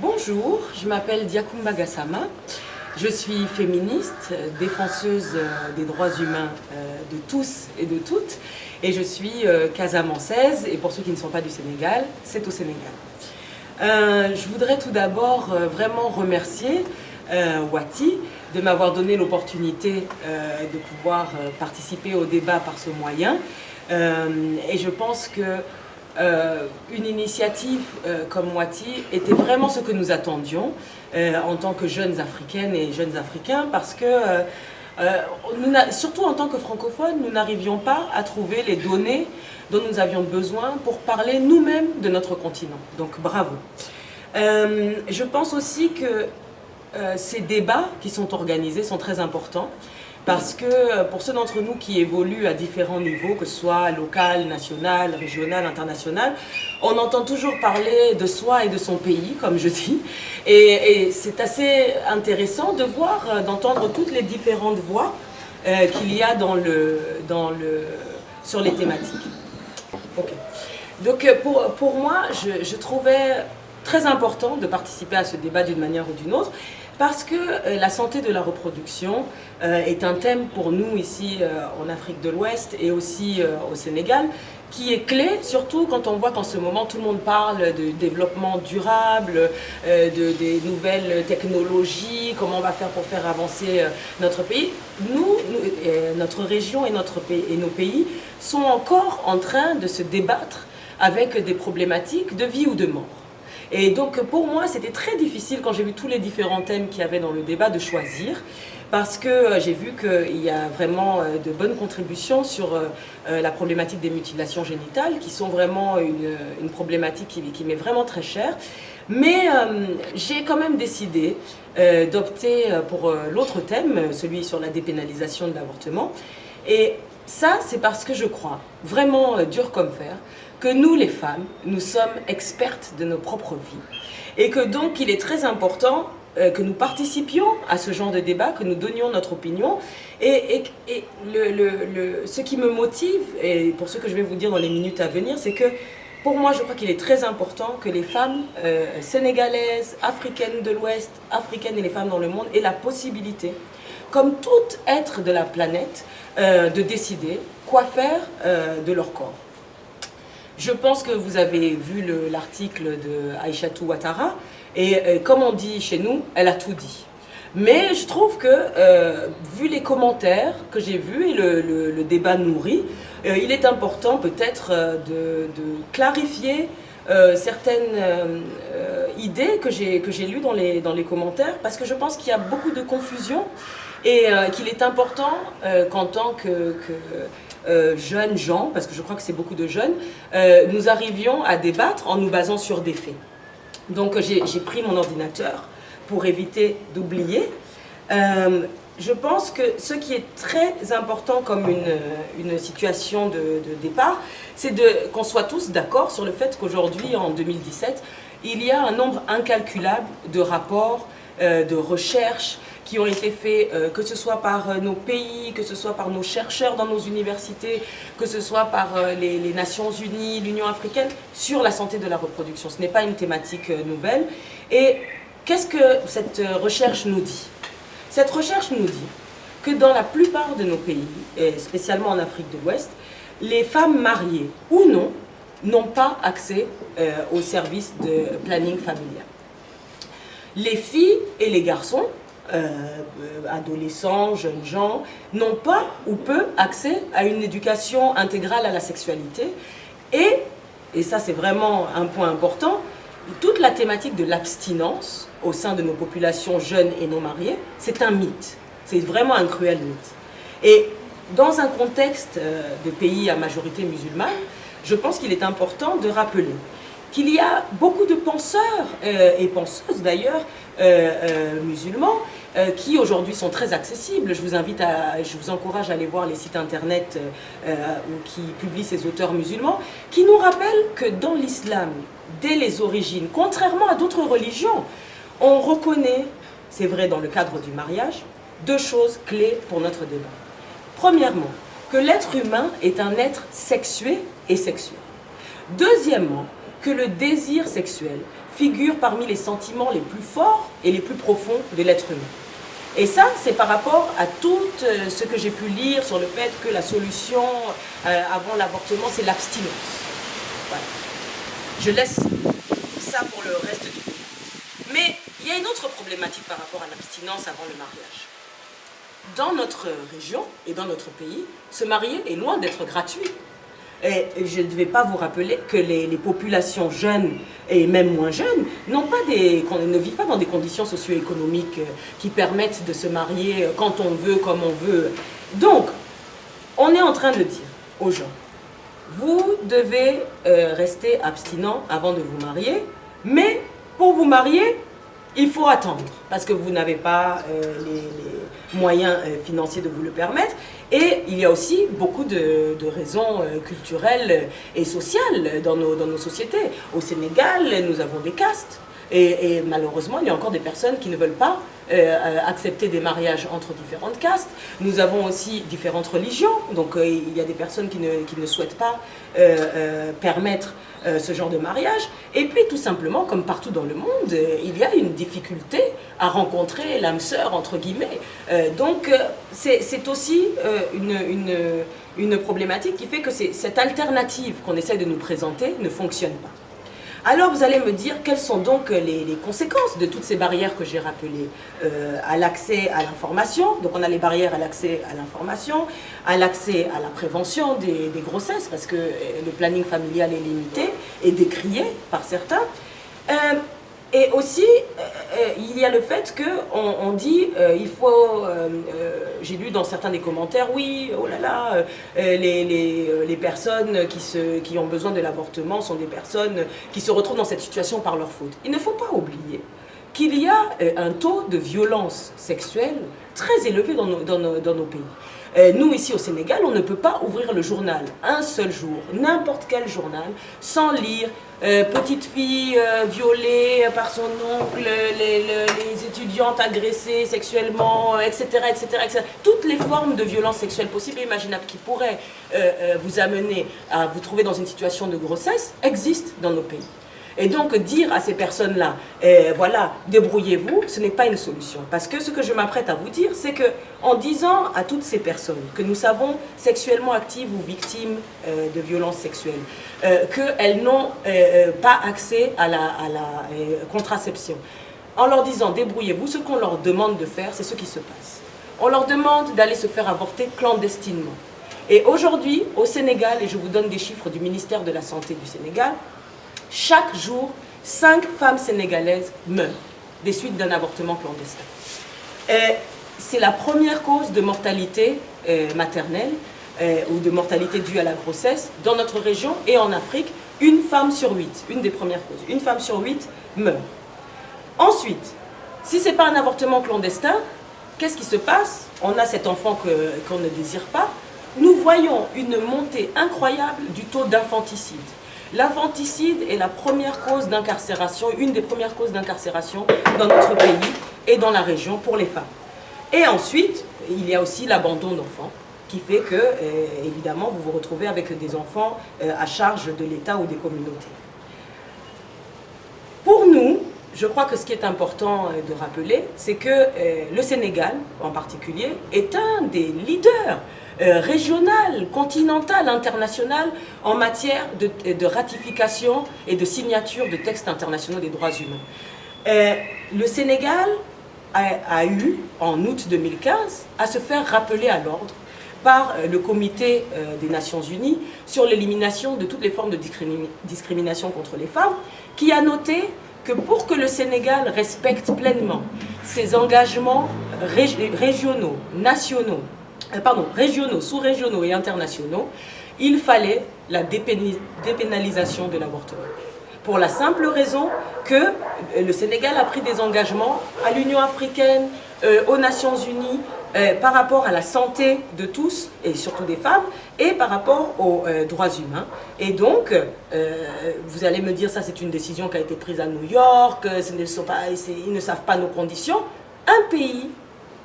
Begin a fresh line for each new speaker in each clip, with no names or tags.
Bonjour, je m'appelle Diakoumba Gassama. Je suis féministe, défenseuse des droits humains de tous et de toutes. Et je suis casamançaise, et pour ceux qui ne sont pas du Sénégal, c'est au Sénégal. Je voudrais tout d'abord vraiment remercier Wati de m'avoir donné l'opportunité de pouvoir participer au débat par ce moyen. Et je pense que une initiative comme Wati était vraiment ce que nous attendions en tant que jeunes africaines et jeunes africains, parce que surtout en tant que francophones, nous n'arrivions pas à trouver les données dont nous avions besoin pour parler nous-mêmes de notre continent. Donc bravo. Je pense aussi que ces débats qui sont organisés sont très importants, parce que pour ceux d'entre nous qui évoluent à différents niveaux, que ce soit local, national, régional, international, on entend toujours parler de soi et de son pays, comme je dis. Et c'est assez intéressant de voir, d'entendre toutes les différentes voix qu'il y a sur les thématiques. Okay. Donc pour moi, je trouvais très important de participer à ce débat d'une manière ou d'une autre, parce que la santé de la reproduction est un thème pour nous ici en Afrique de l'Ouest et aussi au Sénégal, qui est clé, surtout quand on voit qu'en ce moment tout le monde parle de développement durable, des nouvelles technologies, comment on va faire pour faire avancer notre pays. Notre région et nos pays sont encore en train de se débattre avec des problématiques de vie ou de mort. Et donc pour moi, c'était très difficile quand j'ai vu tous les différents thèmes qu'il y avait dans le débat de choisir, parce que j'ai vu qu'il y a vraiment de bonnes contributions sur la problématique des mutilations génitales, qui sont vraiment une problématique qui m'est vraiment très chère. Mais j'ai quand même décidé d'opter pour l'autre thème, celui sur la dépénalisation de l'avortement. Et ça, c'est parce que je crois, vraiment dur comme fer, que nous, les femmes, nous sommes expertes de nos propres vies. Et que donc, il est très important que nous participions à ce genre de débat, que nous donnions notre opinion. Et ce qui me motive, et pour ce que je vais vous dire dans les minutes à venir, c'est que pour moi, je crois qu'il est très important que les femmes sénégalaises, africaines de l'Ouest, africaines et les femmes dans le monde aient la possibilité, comme tout être de la planète, de décider quoi faire de leur corps. Je pense que vous avez vu l'article de Aïssatou Ouattara, et comme on dit chez nous, elle a tout dit. Mais je trouve que, vu les commentaires que j'ai vus et le débat nourri, il est important peut-être de clarifier certaines idées que j'ai lues dans les commentaires, parce que je pense qu'il y a beaucoup de confusion et qu'il est important qu'en tant que jeunes gens, parce que je crois que c'est beaucoup de jeunes, nous arrivions à débattre en nous basant sur des faits. Donc j'ai pris mon ordinateur pour éviter d'oublier. Je pense que ce qui est très important comme une situation de départ, c'est qu'on soit tous d'accord sur le fait qu'aujourd'hui, en 2017, il y a un nombre incalculable de rapports, de recherches, qui ont été faits, que ce soit par nos pays, que ce soit par nos chercheurs dans nos universités, que ce soit par les Nations Unies, l'Union africaine, sur la santé de la reproduction. Ce n'est pas une thématique nouvelle. Et qu'est-ce que cette recherche nous dit? Cette recherche nous dit que dans la plupart de nos pays, et spécialement en Afrique de l'Ouest, les femmes mariées ou non n'ont pas accès aux services de planning familial. Les filles et les garçons, adolescents, jeunes gens, n'ont pas ou peu accès à une éducation intégrale à la sexualité. Et ça c'est vraiment un point important, toute la thématique de l'abstinence au sein de nos populations jeunes et non mariées, c'est un mythe. C'est vraiment un cruel mythe. Et dans un contexte de pays à majorité musulmane, je pense qu'il est important de rappeler qu'il y a beaucoup de penseurs et penseuses d'ailleurs musulmans qui aujourd'hui sont très accessibles. Je vous encourage à aller voir les sites internet qui publient ces auteurs musulmans, qui nous rappellent que dans l'islam, dès les origines, contrairement à d'autres religions, on reconnaît, c'est vrai dans le cadre du mariage, deux choses clés pour notre débat. Premièrement, que l'être humain est un être sexué et sexuel. Deuxièmement, que le désir sexuel figure parmi les sentiments les plus forts et les plus profonds de l'être humain. Et ça, c'est par rapport à tout ce que j'ai pu lire sur le fait que la solution avant l'avortement, c'est l'abstinence. Voilà. Je laisse ça pour le reste du cours. Mais il y a une autre problématique par rapport à l'abstinence avant le mariage. Dans notre région et dans notre pays, se marier est loin d'être gratuit. Et je ne vais pas vous rappeler que les populations jeunes et même moins jeunes ne vivent pas dans des conditions socio-économiques qui permettent de se marier quand on veut, comme on veut. Donc, on est en train de dire aux gens, vous devez rester abstinent avant de vous marier, mais pour vous marier, il faut attendre parce que vous n'avez pas les moyens financiers de vous le permettre. Et il y a aussi beaucoup de raisons culturelles et sociales dans nos sociétés. Au Sénégal, nous avons des castes. Et malheureusement, il y a encore des personnes qui ne veulent pas accepter des mariages entre différentes castes. Nous avons aussi différentes religions. Donc il y a des personnes qui ne souhaitent pas permettre ce genre de mariage. Et puis tout simplement, comme partout dans le monde, il y a une difficulté à rencontrer l'âme sœur, entre guillemets. Donc c'est aussi une problématique qui fait que cette alternative qu'on essaie de nous présenter ne fonctionne pas. Alors vous allez me dire quelles sont donc les conséquences de toutes ces barrières que j'ai rappelées à l'accès à l'information. Donc on a les barrières à l'accès à l'information, à l'accès à la prévention des grossesses parce que le planning familial est limité et décrié par certains. Et aussi, il y a le fait qu'on dit, il faut, j'ai lu dans certains des commentaires, oui, oh là là, les personnes qui ont besoin de l'avortement sont des personnes qui se retrouvent dans cette situation par leur faute. Il ne faut pas oublier qu'il y a un taux de violence sexuelle très élevé dans nos pays. Nous, ici au Sénégal, on ne peut pas ouvrir le journal un seul jour, n'importe quel journal, sans lire petite fille violée par son oncle, les étudiantes agressées sexuellement, etc., etc., etc. Toutes les formes de violence sexuelle possibles et imaginables qui pourraient vous amener à vous trouver dans une situation de grossesse existent dans nos pays. Et donc dire à ces personnes-là, voilà, débrouillez-vous, ce n'est pas une solution. Parce que ce que je m'apprête à vous dire, c'est qu'en disant à toutes ces personnes que nous savons sexuellement actives ou victimes de violences sexuelles, qu'elles n'ont pas accès à la contraception, en leur disant débrouillez-vous, ce qu'on leur demande de faire, c'est ce qui se passe. On leur demande d'aller se faire avorter clandestinement. Et aujourd'hui, au Sénégal, et je vous donne des chiffres du ministère de la Santé du Sénégal, chaque jour, 5 femmes sénégalaises meurent des suites d'un avortement clandestin. C'est la première cause de mortalité maternelle ou de mortalité due à la grossesse dans notre région et en Afrique. Une femme sur 8, une des premières causes, une femme sur 8 meurt. Ensuite, si ce n'est pas un avortement clandestin, qu'est-ce qui se passe? On a cet enfant qu'on ne désire pas. Nous voyons une montée incroyable du taux d'infanticide. L'infanticide est la première cause d'incarcération, une des premières causes d'incarcération dans notre pays et dans la région pour les femmes. Et ensuite, il y a aussi l'abandon d'enfants qui fait que, évidemment, vous vous retrouvez avec des enfants à charge de l'État ou des communautés. Pour nous, je crois que ce qui est important de rappeler, c'est que le Sénégal, en particulier, est un des leaders régional, continental, international en matière de ratification et de signature de textes internationaux des droits humains. Le Sénégal a eu, en août 2015, à se faire rappeler à l'ordre par le Comité des Nations Unies sur l'élimination de toutes les formes de discrimination contre les femmes, qui a noté que pour que le Sénégal respecte pleinement ses engagements régionaux, nationaux, régionaux, sous-régionaux et internationaux, il fallait la dépénalisation de l'avortement. Pour la simple raison que le Sénégal a pris des engagements à l'Union africaine, aux Nations Unies, par rapport à la santé de tous, et surtout des femmes, et par rapport aux droits humains. Et donc, vous allez me dire, ça c'est une décision qui a été prise à New York, ils ne savent pas nos conditions. Un pays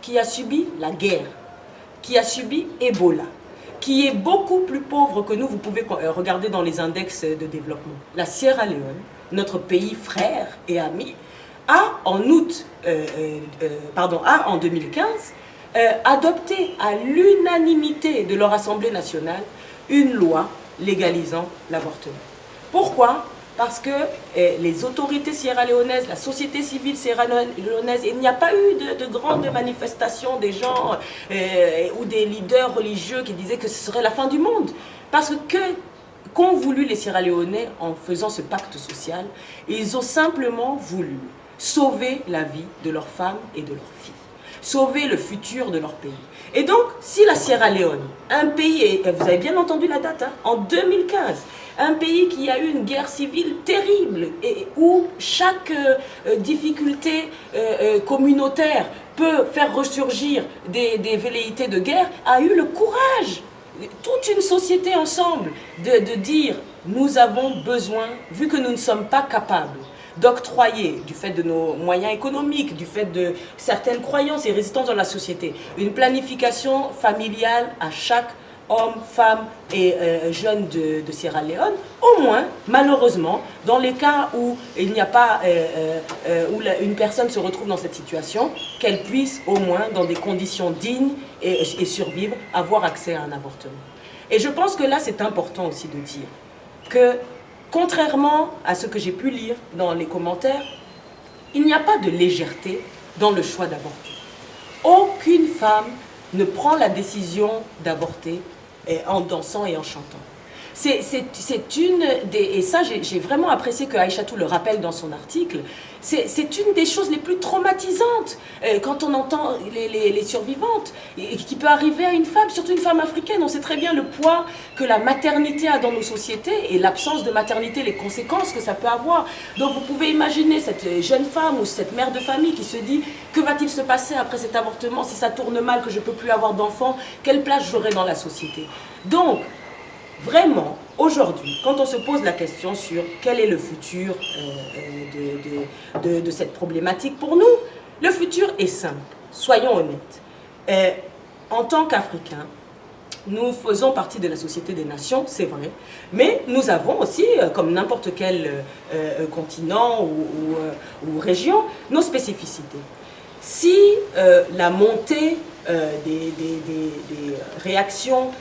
qui a subi la guerre, qui a subi Ebola, qui est beaucoup plus pauvre que nous. Vous pouvez regarder dans les index de développement. La Sierra Leone, notre pays frère et ami, a en 2015 adopté à l'unanimité de leur Assemblée nationale une loi légalisant l'avortement. Pourquoi? Parce que les autorités sierra-léonaises, la société civile sierra-léonaise, il n'y a pas eu de grandes manifestations des gens ou des leaders religieux qui disaient que ce serait la fin du monde. Parce que qu'ont voulu les Sierra-Léonais en faisant ce pacte social? Ils ont simplement voulu sauver la vie de leurs femmes et de leurs filles, sauver le futur de leur pays. Et donc, si la Sierra Leone, un pays, et vous avez bien entendu la date, hein, en 2015, un pays qui a eu une guerre civile terrible, et où chaque difficulté communautaire peut faire ressurgir des velléités de guerre, a eu le courage, toute une société ensemble, de dire « nous avons besoin, vu que nous ne sommes pas capables d'octroyer, du fait de nos moyens économiques, du fait de certaines croyances et résistances dans la société, une planification familiale à chaque homme, femme et jeune de Sierra Leone, au moins, malheureusement, dans les cas où il n'y a pas, où une personne se retrouve dans cette situation, qu'elle puisse au moins, dans des conditions dignes et survivre, avoir accès à un avortement. Et je pense que là, c'est important aussi de dire que, contrairement à ce que j'ai pu lire dans les commentaires, il n'y a pas de légèreté dans le choix d'avorter. Aucune femme ne prend la décision d'avorter en dansant et en chantant. C'est une des... Et ça, j'ai vraiment apprécié que Aïchatou le rappelle dans son article. C'est une des choses les plus traumatisantes quand on entend les survivantes, et qui peut arriver à une femme, surtout une femme africaine. On sait très bien le poids que la maternité a dans nos sociétés et l'absence de maternité, les conséquences que ça peut avoir. Donc vous pouvez imaginer cette jeune femme ou cette mère de famille qui se dit que va-t-il se passer après cet avortement si ça tourne mal, que je ne peux plus avoir d'enfants, quelle place j'aurai dans la société. Donc, vraiment, aujourd'hui, quand on se pose la question sur quel est le futur de cette problématique pour nous, le futur est simple, soyons honnêtes. En tant qu'Africains, nous faisons partie de la Société des Nations, c'est vrai, mais nous avons aussi, comme n'importe quel continent ou région, nos spécificités. Si la montée des réactions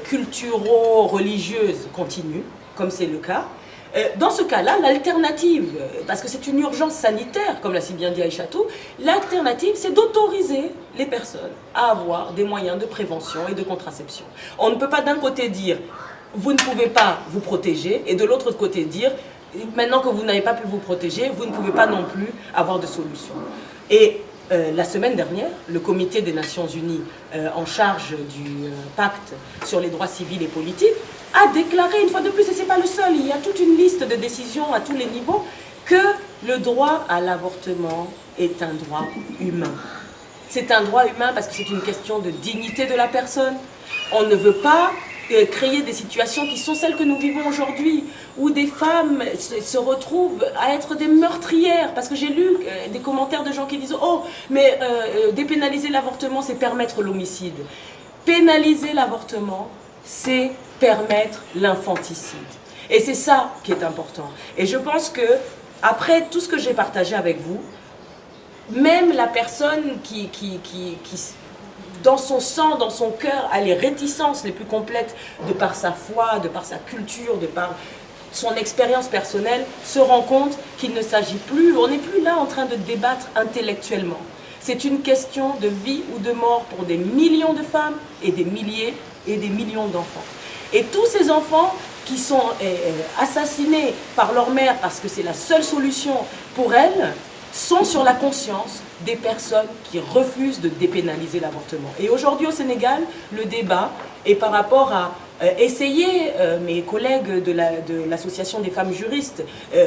culturo-religieuses continue, comme c'est le cas, dans ce cas-là, l'alternative, parce que c'est une urgence sanitaire, comme l'a si bien dit Aïchatou, l'alternative, c'est d'autoriser les personnes à avoir des moyens de prévention et de contraception. On ne peut pas d'un côté dire, vous ne pouvez pas vous protéger, et de l'autre côté dire, maintenant que vous n'avez pas pu vous protéger, vous ne pouvez pas non plus avoir de solution. Et la semaine dernière, le Comité des Nations Unies en charge du pacte sur les droits civils et politiques a déclaré une fois de plus, et ce n'est pas le seul, il y a toute une liste de décisions à tous les niveaux, que le droit à l'avortement est un droit humain. C'est un droit humain parce que c'est une question de dignité de la personne. On ne veut pas créer des situations qui sont celles que nous vivons aujourd'hui, où des femmes se retrouvent à être des meurtrières, parce que j'ai lu des commentaires de gens qui disent « Oh, mais dépénaliser l'avortement, c'est permettre l'homicide. » Pénaliser l'avortement, c'est permettre l'infanticide. Et c'est ça qui est important. Et je pense que, après tout ce que j'ai partagé avec vous, même la personne qui dans son sang, dans son cœur, a les réticences les plus complètes de par sa foi, de par sa culture, de par son expérience personnelle, se rend compte qu'il ne s'agit plus, on n'est plus là en train de débattre intellectuellement. C'est une question de vie ou de mort pour des millions de femmes et des milliers et des millions d'enfants. Et tous ces enfants qui sont assassinés par leur mère parce que c'est la seule solution pour elles, sont sur la conscience des personnes qui refusent de dépénaliser l'avortement. Et aujourd'hui au Sénégal, le débat est par rapport à essayer, mes collègues de l'association des femmes juristes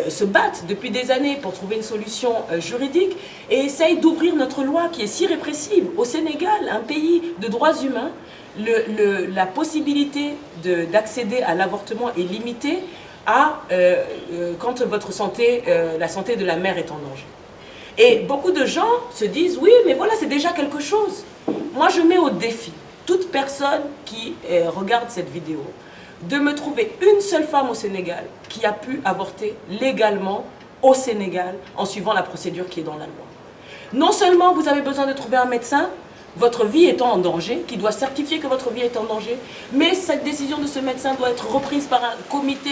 se battent depuis des années pour trouver une solution juridique et essayent d'ouvrir notre loi qui est si répressive. Au Sénégal, un pays de droits humains, la possibilité d'accéder à l'avortement est limitée quand votre santé, la santé de la mère est en danger. Et beaucoup de gens se disent, oui, mais voilà, c'est déjà quelque chose. Moi, je mets au défi toute personne qui regarde cette vidéo de me trouver une seule femme au Sénégal qui a pu avorter légalement au Sénégal en suivant la procédure qui est dans la loi. Non seulement vous avez besoin de trouver un médecin, votre vie étant en danger, qui doit certifier que votre vie est en danger, mais cette décision de ce médecin doit être reprise par un comité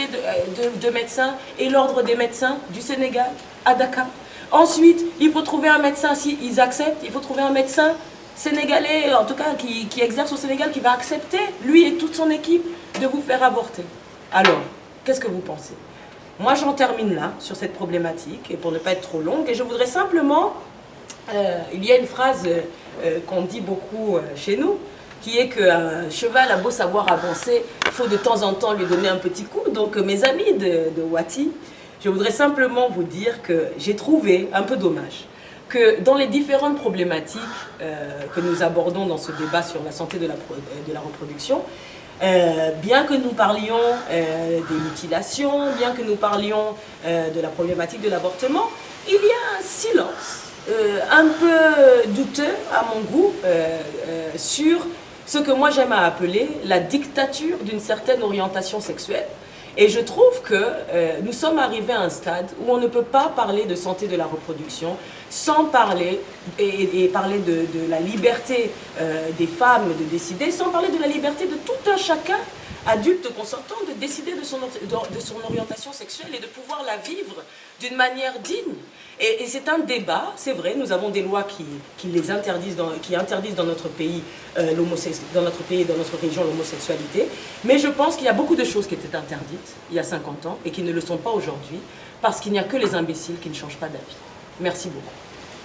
de médecins et l'ordre des médecins du Sénégal à Dakar. Ensuite, il faut trouver un médecin, s'ils acceptent, il faut trouver un médecin sénégalais, en tout cas qui exerce au Sénégal, qui va accepter, lui et toute son équipe, de vous faire avorter. Alors, qu'est-ce que vous pensez? Moi, j'en termine là, sur cette problématique, et pour ne pas être trop longue, et je voudrais simplement... il y a une phrase qu'on dit beaucoup chez nous, qui est qu'un cheval a beau savoir avancer, il faut de temps en temps lui donner un petit coup. Donc mes amis de Wati, je voudrais simplement vous dire que j'ai trouvé un peu dommage que dans les différentes problématiques que nous abordons dans ce débat sur la santé de la reproduction, bien que nous parlions des mutilations, bien que nous parlions de la problématique de l'avortement, il y a un silence un peu douteux à mon goût sur ce que moi j'aime à appeler la dictature d'une certaine orientation sexuelle. Et je trouve que nous sommes arrivés à un stade où on ne peut pas parler de santé de la reproduction sans parler et parler de la liberté des femmes de décider, sans parler de la liberté de tout un chacun adulte consentant de décider de son orientation sexuelle et de pouvoir la vivre d'une manière digne. Et c'est un débat, c'est vrai, nous avons des lois qui interdisent dans notre pays et dans notre région l'homosexualité, mais je pense qu'il y a beaucoup de choses qui étaient interdites il y a 50 ans et qui ne le sont pas aujourd'hui, parce qu'il n'y a que les imbéciles qui ne changent pas d'avis. Merci beaucoup.